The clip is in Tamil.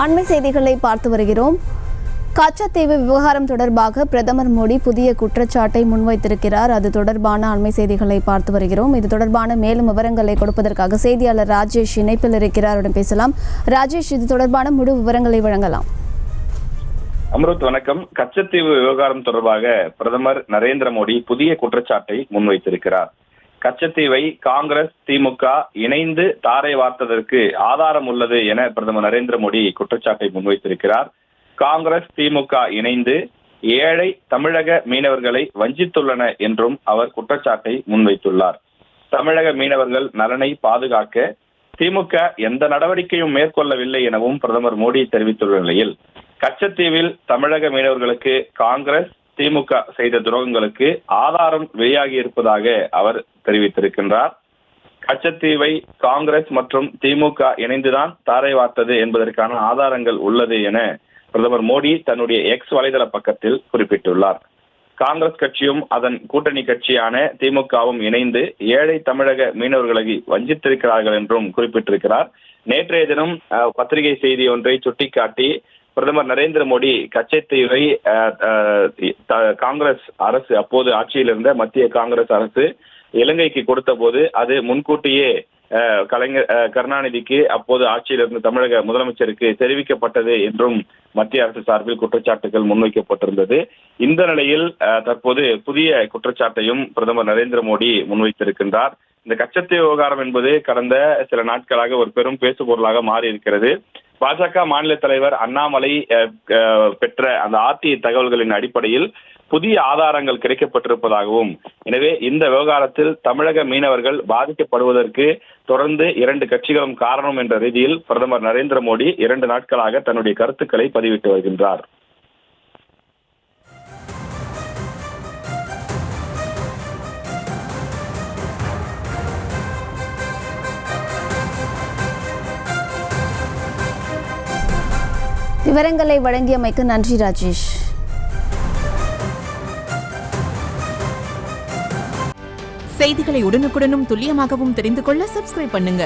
அண்மை செய்திகளை பார்த்து வருகிறோம். கச்சத்தீவு விவகாரம் தொடர்பாக பிரதமர் மோடி புதிய குற்றச்சாட்டை முன்வைத்திருக்கிறார். அது தொடர்பான அண்மை செய்திகளை பார்த்து வருகிறோம். இது தொடர்பான மேலும் விவரங்களை கொடுப்பதற்காக செய்தியாளர் ராஜேஷ் இணைப்பில் இருக்கிறார். பேசலாம். ராஜேஷ், இது தொடர்பான முழு விவரங்களை வழங்கலாம். அம்ருத், வணக்கம். கச்சத்தீவு விவகாரம் தொடர்பாக பிரதமர் நரேந்திர மோடி புதிய குற்றச்சாட்டை முன்வைத்திருக்கிறார். கச்சத்தீவை காங்கிரஸ், திமுக இணைந்து தாரை வார்த்ததற்கு ஆதாரம் உள்ளது என பிரதமர் நரேந்திர மோடி குற்றச்சாட்டை முன்வைத்திருக்கிறார். காங்கிரஸ், திமுக இணைந்து ஏழை தமிழக மீனவர்களை வஞ்சித்துள்ளன என்றும் அவர் குற்றச்சாட்டை முன்வைத்துள்ளார். தமிழக மீனவர்கள் நலனை பாதுகாக்க திமுக எந்த நடவடிக்கையும் மேற்கொள்ளவில்லை எனவும் பிரதமர் மோடி தெரிவித்துள்ள நிலையில், கச்சத்தீவில் தமிழக மீனவர்களுக்கு காங்கிரஸ், திமுக செய்த துரோகங்களுக்கு ஆதாரம் வெளியாகி இருப்பதாக அவர் தெரிவித்திருக்கின்றார். கச்சத்தீவை காங்கிரஸ் மற்றும் திமுக இணைந்துதான் தாரை வார்த்தது என்பதற்கான ஆதாரங்கள் உள்ளது என பிரதமர் மோடி தன்னுடைய எக்ஸ் வலைதள பக்கத்தில் குறிப்பிட்டுள்ளார். காங்கிரஸ் கட்சியும் அதன் கூட்டணி கட்சியான திமுகவும் இணைந்து ஏழை தமிழக மீனவர்களை வஞ்சித்திருக்கிறார்கள் என்றும் குறிப்பிட்டிருக்கிறார். நேற்றைய தினம் பத்திரிகை செய்தி ஒன்றை சுட்டிக்காட்டி பிரதமர் நரேந்திர மோடி கச்சத்தீவை காங்கிரஸ் அரசு, அப்போது ஆட்சியில் இருந்த மத்திய காங்கிரஸ் அரசு இலங்கைக்கு கொடுத்த போது அது முன்கூட்டியே கலைஞர் கருணாநிதிக்கு, அப்போது ஆட்சியில் இருந்த தமிழக முதலமைச்சருக்கு தெரிவிக்கப்பட்டது என்றும் மத்திய அரசு சார்பில் குற்றச்சாட்டுகள் முன்வைக்கப்பட்டிருந்தது. இந்த நிலையில் தற்போது புதிய குற்றச்சாட்டையும் பிரதமர் நரேந்திர மோடி முன்வைத்திருக்கின்றார். இந்த கச்சத்தீவு விவகாரம் என்பது கடந்த சில நாட்களாக ஒரு பெரும் பேசுபொருளாக மாறி இருக்கிறது. பாஜக மாநில தலைவர் அண்ணாமலை பெற்ற அந்த ஆர்டிஐ தகவல்களின் அடிப்படையில் புதிய ஆதாரங்கள் கிடைக்கப்பட்டிருப்பதாகவும், எனவே இந்த விவகாரத்தில் தமிழக மீனவர்கள் பாதிக்கப்படுவதற்கு தொடர்ந்து 2 கட்சிகளும் காரணம் என்ற ரீதியில் பிரதமர் நரேந்திர மோடி 2 நாட்களாக தன்னுடைய கருத்துக்களை பதிவிட்டு வருகின்றார். விவரங்களை வழங்கியமைக்கு நன்றி ராஜேஷ். செய்திகளை உடனுக்குடனும் துல்லியமாகவும் தெரிந்து கொள்ள சப்ஸ்கிரைப் பண்ணுங்க.